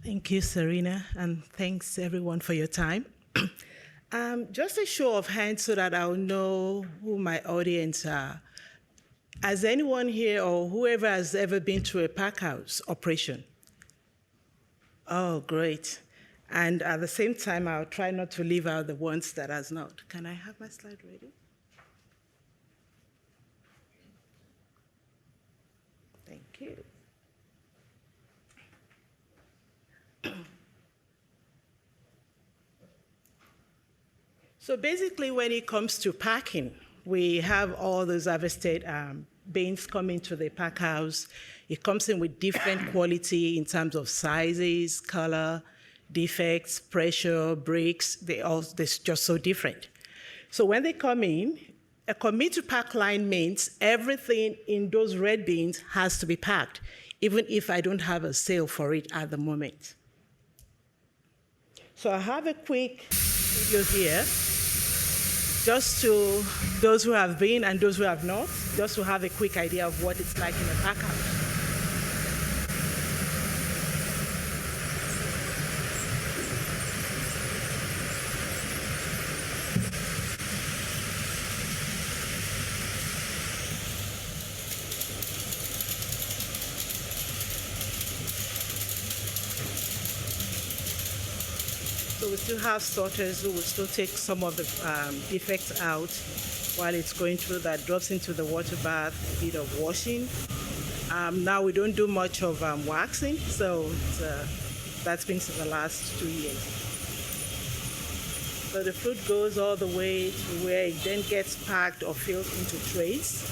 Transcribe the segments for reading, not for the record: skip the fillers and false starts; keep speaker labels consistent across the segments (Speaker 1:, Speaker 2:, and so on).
Speaker 1: Thank you, Serena, and thanks everyone for your time. Just a show of hands so that I'll know who my audience are. Has anyone here or whoever has ever been to a pack house operation? Oh, great. And at the same time, I'll try not to leave out the ones that has not. Can I have my slide ready? Thank you. So basically, when it comes to packing, we have all those harvested beans coming to the pack house. It comes in with different quality in terms of sizes, color, defects, pressure, breaks. They're just so different. So when they come in, a commit to pack line means everything in those red beans has to be packed, even if I don't have a sale for it at the moment. So I have a quick video here, just to those who have been and those who have not, just to have a quick idea of what it's like in a pack house. So we still have sorters who will still take some of the defects out while it's going through that, drops into the water bath, a bit of washing. Now we don't do much of waxing, so that's been for the last 2 years. So the fruit goes all the way to where it then gets packed or filled into trays.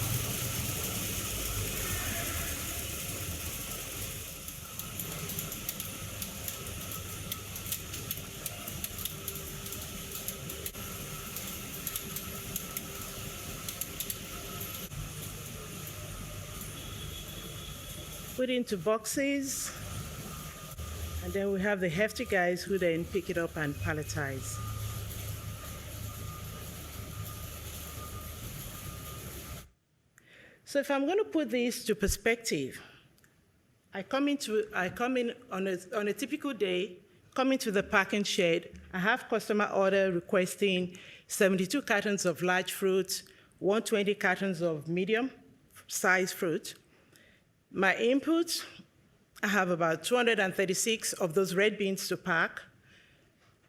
Speaker 1: Put into boxes, and then we have the hefty guys who then pick it up and palletize. So if I'm going to put this to perspective, I come in on a typical day, come into the packing shed. I have customer order requesting 72 cartons of large fruit, 120 cartons of medium size fruit. My input, I have about 236 of those red beans to pack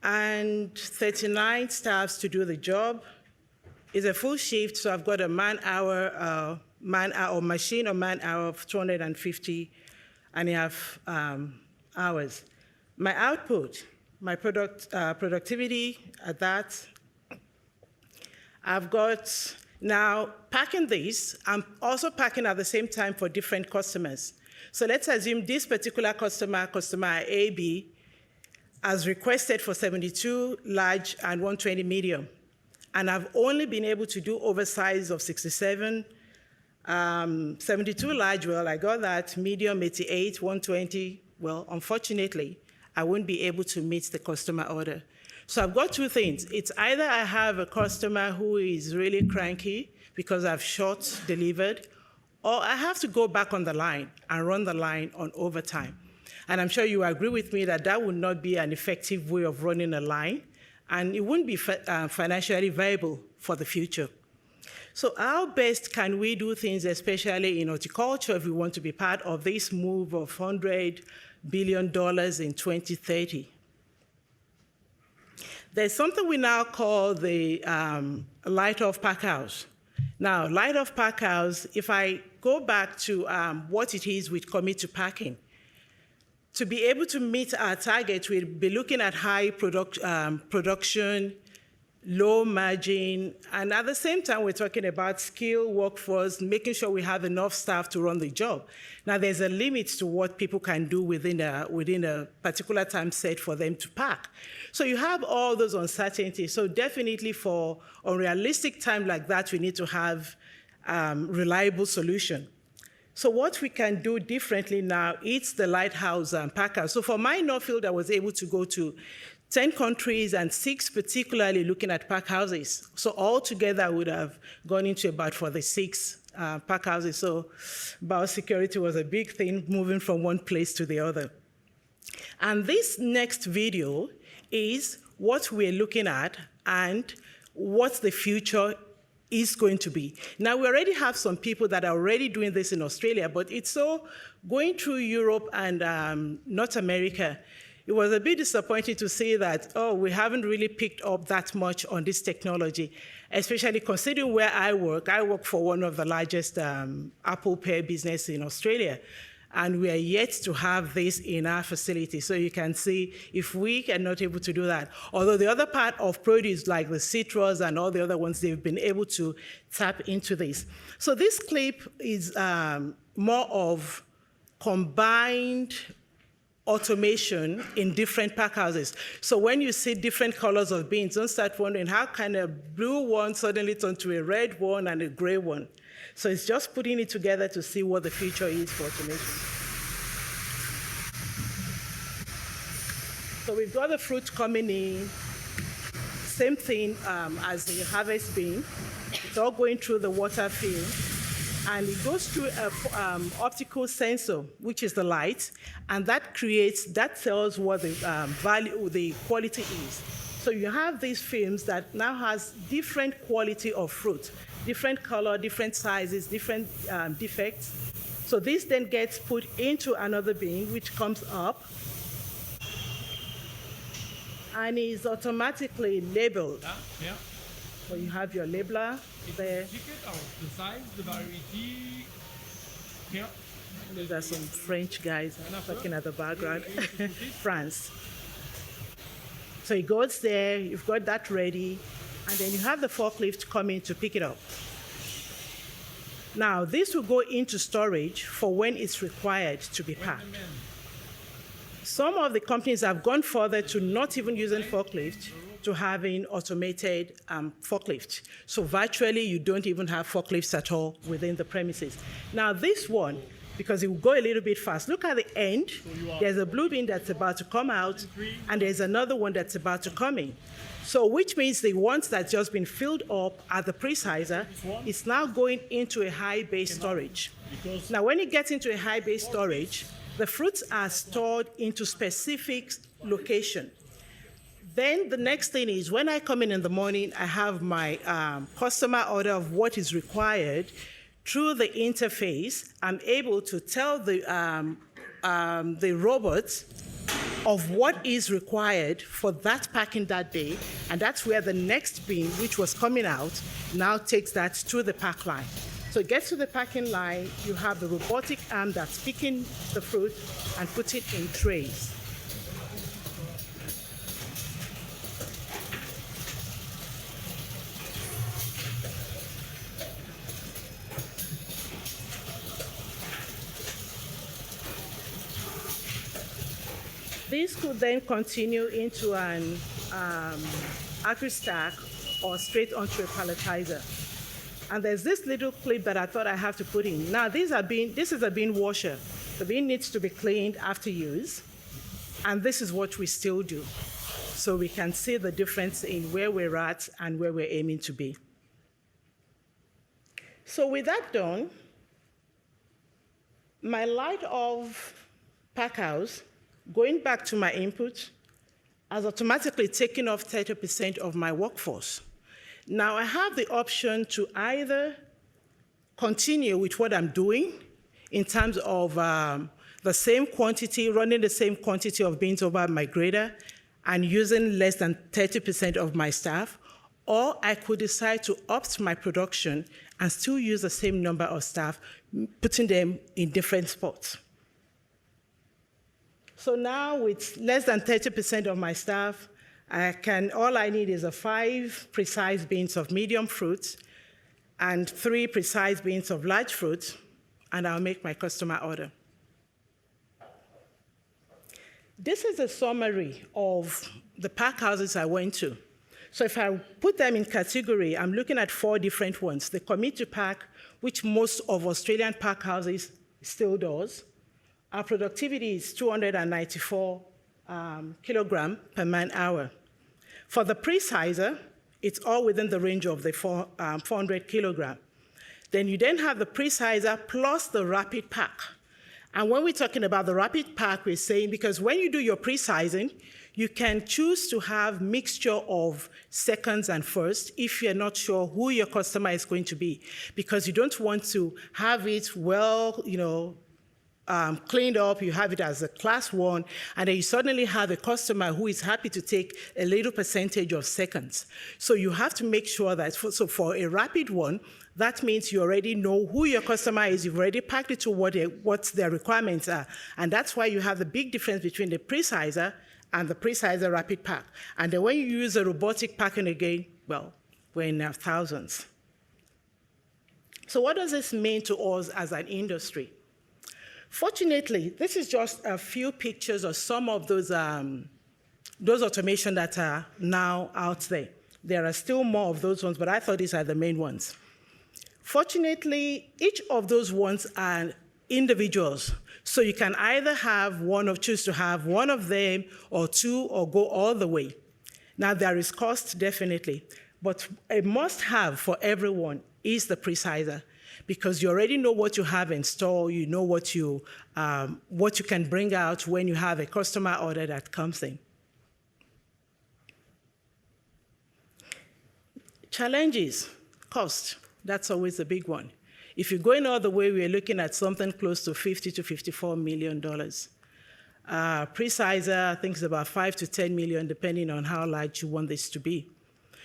Speaker 1: and 39 staffs to do the job. It's a full shift, so I've got a man-hour machine or man-hour of 250 and a half hours. My output, my productivity at that, I've got now, packing this, I'm also packing at the same time for different customers. So let's assume this particular customer AB, has requested for 72 large and 120 medium. And I've only been able to do oversize of 67, 72 large, well, I got that, medium 88, 120. Well, unfortunately, I won't be able to meet the customer order. So I've got two things. It's either I have a customer who is really cranky because I've short delivered, or I have to go back on the line and run the line on overtime. And I'm sure you agree with me that that would not be an effective way of running a line, and it wouldn't be financially viable for the future. So how best can we do things, especially in horticulture, if we want to be part of this move of $100 billion in 2030? There's something we now call the light-off pack house. Now, light-off pack house, if I go back to what it is with commit to packing, to be able to meet our target, we'll be looking at high production, low margin, and at the same time, we're talking about skilled workforce, making sure we have enough staff to run the job. Now, there's a limit to what people can do within a particular time set for them to pack. So you have all those uncertainties. So definitely for unrealistic time like that, we need to have reliable solution. So what we can do differently now, it's the lighthouse packer. So for my Northfield, I was able to go to 10 countries and 6 particularly looking at pack houses. So altogether, I would have gone into about 46 pack houses. So biosecurity was a big thing, moving from one place to the other. And this next video is what we're looking at and what the future is going to be. Now, we already have some people that are already doing this in Australia, but it's so going through Europe and North America, it was a bit disappointing to see that, oh, we haven't really picked up that much on this technology, especially considering where I work. I work for one of the largest Apple Pay business in Australia, and we are yet to have this in our facility. So you can see if we are not able to do that. Although the other part of produce, like the citrus and all the other ones, they've been able to tap into this. So this clip is more of combined automation in different pack houses. So when you see different colors of beans, don't start wondering how can a blue one suddenly turn to a red one and a gray one. So it's just putting it together to see what the future is for automation. So we've got the fruit coming in, same thing as the harvest bin. It's all going through the water film, and it goes through an optical sensor, which is the light, and that tells what the value, the quality is. So you have these films that now has different quality of fruit, different color, different sizes, different defects. So this then gets put into another bin, which comes up and is automatically labeled.
Speaker 2: Yeah.
Speaker 1: So you have your labeler there.
Speaker 2: The size, the variety. Yeah.
Speaker 1: There's some French guys looking at the background. France. So it goes there, you've got that ready, and then you have the forklift coming to pick it up. Now, this will go into storage for when it's required to be packed. Some of the companies have gone further to not even using forklift to having automated forklift. So virtually, you don't even have forklifts at all within the premises. Now, this one, because it will go a little bit fast. Look at the end. There's a blue bin that's about to come out, and there's another one that's about to come in. So which means the ones that's just been filled up at the pre-sizer is now going into a high bay storage. Now, when it gets into a high bay storage, the fruits are stored into specific location. Then the next thing is when I come in the morning, I have my customer order of what is required. Through the interface, I'm able to tell the robot of what is required for that packing that day, and that's where the next bin, which was coming out, now takes that to the pack line. So it gets to the packing line, you have the robotic arm that's picking the fruit and put it in trays. This could then continue into an agri-stack or straight onto a palletizer. And there's this little clip that I thought I have to put in. Now, this is a bin washer. The bin needs to be cleaned after use, and this is what we still do. So we can see the difference in where we're at and where we're aiming to be. So with that done, my light of pack house, going back to my input, has automatically taken off 30% of my workforce. Now I have the option to either continue with what I'm doing in terms of the same quantity, running the same quantity of beans over my grader and using less than 30% of my staff, or I could decide to opt my production and still use the same number of staff, putting them in different spots. So now with less than 30% of my staff, all I need is 5 precise bins of medium fruit and 3 precise bins of large fruit, and I'll make my customer order. This is a summary of the pack houses I went to. So if I put them in category, I'm looking at 4 different ones. The commit to pack, which most of Australian pack houses still does. Our productivity is 294 kilogram per man hour. For the pre-sizer, it's all within the range of the 400 kilogram. Then you then have the pre-sizer plus the rapid pack. And when we're talking about the rapid pack, we're saying, because when you do your pre-sizing, you can choose to have mixture of seconds and first if you're not sure who your customer is going to be, because you don't want to have it well, cleaned up, you have it as a class 1, and then you suddenly have a customer who is happy to take a little percentage of seconds. So you have to make sure that, for a rapid one, that means you already know who your customer is, you've already packed it to what their requirements are. And that's why you have the big difference between the pre-sizer and the pre-sizer rapid pack. And then when you use a robotic packing again, well, we're in our thousands. So what does this mean to us as an industry? Fortunately, this is just a few pictures of some of those automation that are now out there. There are still more of those ones, but I thought these are the main ones. Fortunately, each of those ones are individuals. So you can either choose to have one of them or two, or go all the way. Now, there is cost, definitely, but a must-have for everyone is the pre-sizer, because you already know what you have in store, you know what you can bring out when you have a customer order that comes in. Challenges, cost. That's always a big one. If you're going all the way, we're looking at something close to $50 to $54 million. Pre-sizer, I think, is about $5 to $10 million, depending on how large you want this to be.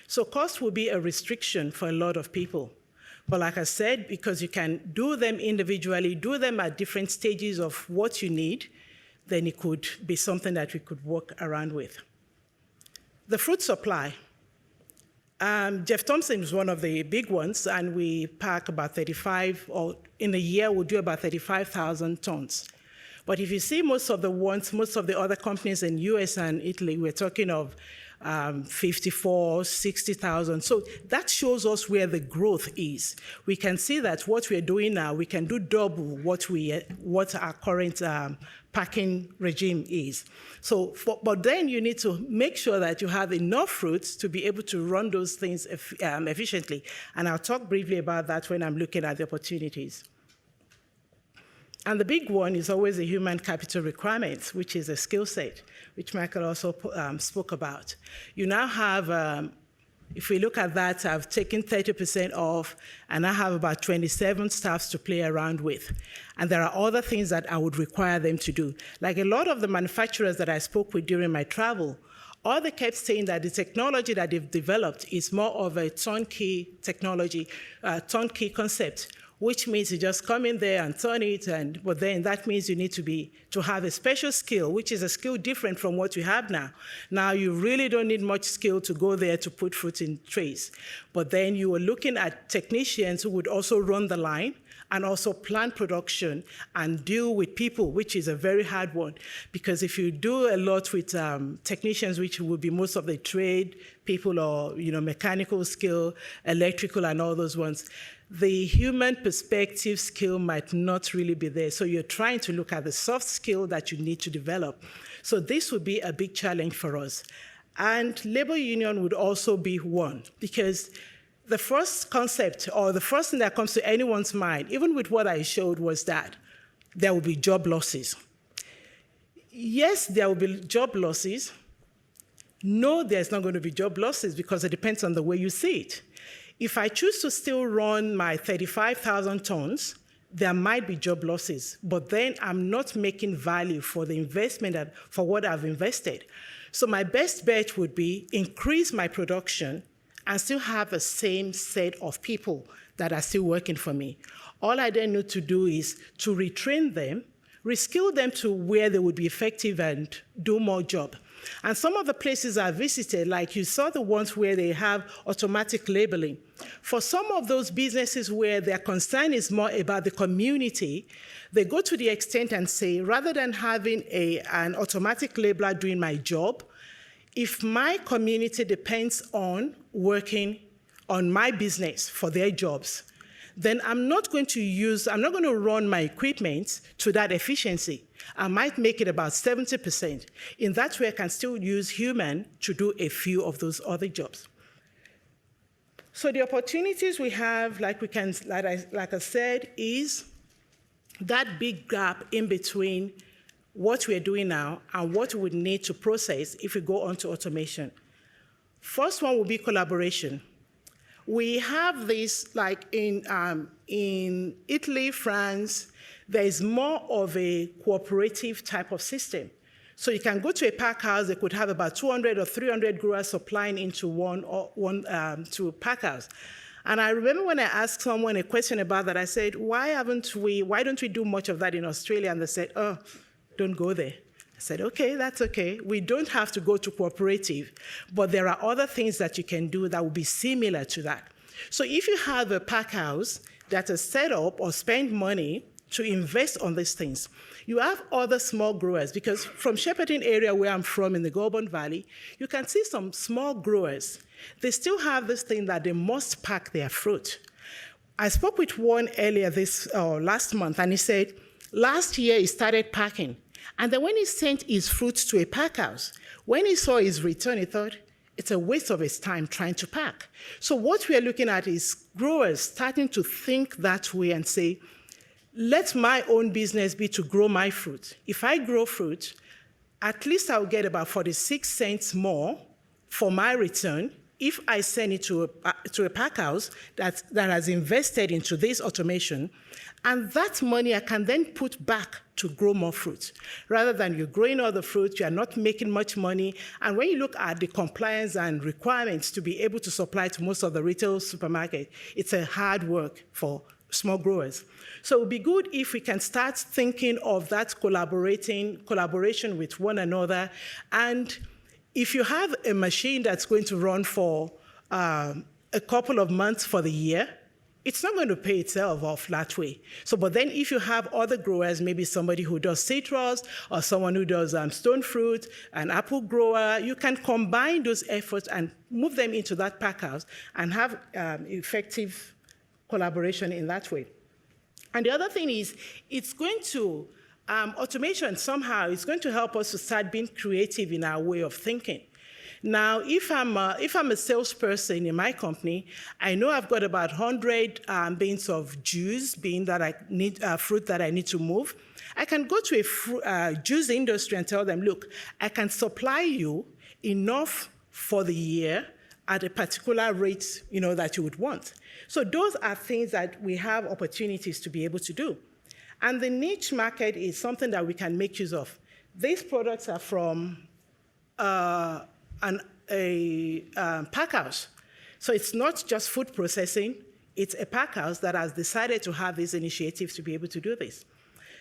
Speaker 1: So cost will be a restriction for a lot of people. But like I said, because you can do them individually, do them at different stages of what you need, then it could be something that we could work around with. The fruit supply. Jeftomson is one of the big ones, and we pack about 35, or in a year we'll do about 35,000 tons. But if you see most of the other companies in US and Italy, we're talking of 54, 60,000. So that shows us where the growth is. We can see that what we're doing now, we can do double what our current packing regime is. So, but then you need to make sure that you have enough fruits to be able to run those things efficiently. And I'll talk briefly about that when I'm looking at the opportunities. And the big one is always the human capital requirements, which is a skill set, which Michael also spoke about. You now have, if we look at that, I've taken 30% off, and I have about 27 staffs to play around with. And there are other things that I would require them to do. Like a lot of the manufacturers that I spoke with during my travel, all they kept saying that the technology that they've developed is more of a turnkey technology, turnkey concept, which means you just come in there and turn it, but then that means you need to have a special skill, which is a skill different from what you have now. Now, you really don't need much skill to go there to put fruit in trays. But then you were looking at technicians who would also run the line and also plan production and deal with people, which is a very hard one. Because if you do a lot with technicians, which would be most of the trade people, or mechanical skill, electrical, and all those ones, the human perspective skill might not really be there. So you're trying to look at the soft skill that you need to develop. So this would be a big challenge for us. And labor union would also be one, because the first concept, or the first thing that comes to anyone's mind, even with what I showed, was that there will be job losses. Yes, there will be job losses. No, there's not going to be job losses, because it depends on the way you see it. If I choose to still run my 35,000 tons, there might be job losses, but then I'm not making value for the investment, for what I've invested. So my best bet would be increase my production and still have the same set of people that are still working for me. All I then need to do is to retrain them, reskill them to where they would be effective and do more job. And some of the places I visited, like you saw the ones where they have automatic labeling. For some of those businesses where their concern is more about the community, they go to the extent and say, rather than having an automatic labeler doing my job, if my community depends on working on my business for their jobs, then I'm not going to run my equipment to that efficiency. I might make it about 70%. In that way, I can still use human to do a few of those other jobs. So the opportunities we have, like I said, is that big gap in between what we're doing now and what we would need to process if we go on to automation. First one will be collaboration. We have this, like in Italy, France, there is more of a cooperative type of system. So you can go to a pack house, they could have about 200 or 300 growers supplying into to pack house. And I remember when I asked someone a question about that, I said, why don't we do much of that in Australia? And they said, oh, don't go there. I said, okay, that's okay. We don't have to go to cooperative, but there are other things that you can do that will be similar to that. So if you have a pack house that is set up or spend money to invest on these things, you have other small growers, because from Shepparton area where I'm from in the Goulburn Valley, you can see some small growers. They still have this thing that they must pack their fruit. I spoke with one earlier last month, and he said, last year he started packing. And then when he sent his fruits to a pack house, when he saw his return, he thought, it's a waste of his time trying to pack. So what we are looking at is growers starting to think that way and say, let my own business be to grow my fruit. If I grow fruit, at least I'll get about 46 cents more for my return if I send it to a pack house that has invested into this automation, and that money I can then put back to grow more fruit. Rather than you're growing all the fruit, you're not making much money, and when you look at the compliance and requirements to be able to supply to most of the retail supermarket, it's a hard work for small growers. So it would be good if we can start thinking of that collaboration with one another. And if you have a machine that's going to run for a couple of months for the year, it's not going to pay itself off that way. So, but then if you have other growers, maybe somebody who does citrus or someone who does stone fruit, an apple grower, you can combine those efforts and move them into that pack house and have effective collaboration in that way. And the other thing is, it's going to, automation somehow is going to help us to start being creative in our way of thinking. Now, if I'm a salesperson in my company, I know I've got about 100 bins of juice, that I need, fruit that I need to move. I can go to a juice industry and tell them, look, I can supply you enough for the year at a particular rate, that you would want. So those are things that we have opportunities to be able to do. And the niche market is something that we can make use of. These products are from a pack house. So it's not just food processing, it's a pack house that has decided to have these initiatives to be able to do this.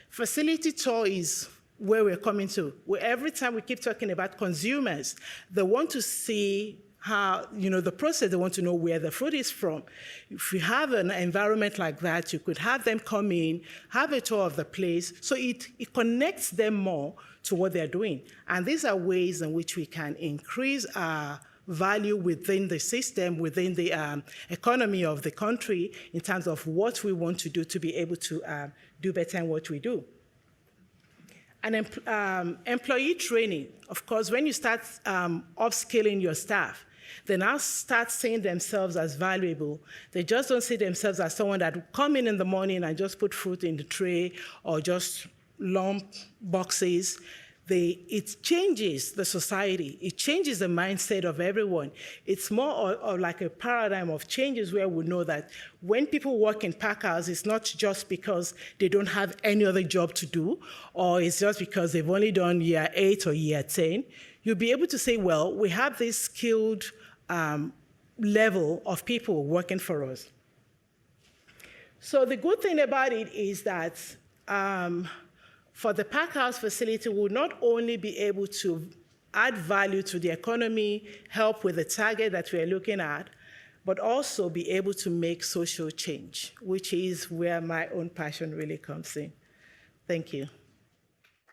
Speaker 1: Facility tour is where we're coming to. Every time we keep talking about consumers, they want to see how, the process, they want to know where the fruit is from. If you have an environment like that, you could have them come in, have a tour of the place, so it connects them more to what they're doing. And these are ways in which we can increase our value within the system, within the economy of the country, in terms of what we want to do to be able to do better in what we do. And employee training, of course, when you start upskilling your staff, they now start seeing themselves as valuable. They just don't see themselves as someone that will come in the morning and just put fruit in the tray or just lump boxes. It changes the society. It changes the mindset of everyone. It's more of like a paradigm of changes where we know that when people work in pack house, it's not just because they don't have any other job to do, or it's just because they've only done year 8 or year 10. You'll be able to say, well, we have this skilled level of people working for us. So the good thing about it is that for the pack house facility, we'll not only be able to add value to the economy, help with the target that we're looking at, but also be able to make social change, which is where my own passion really comes in. Thank you.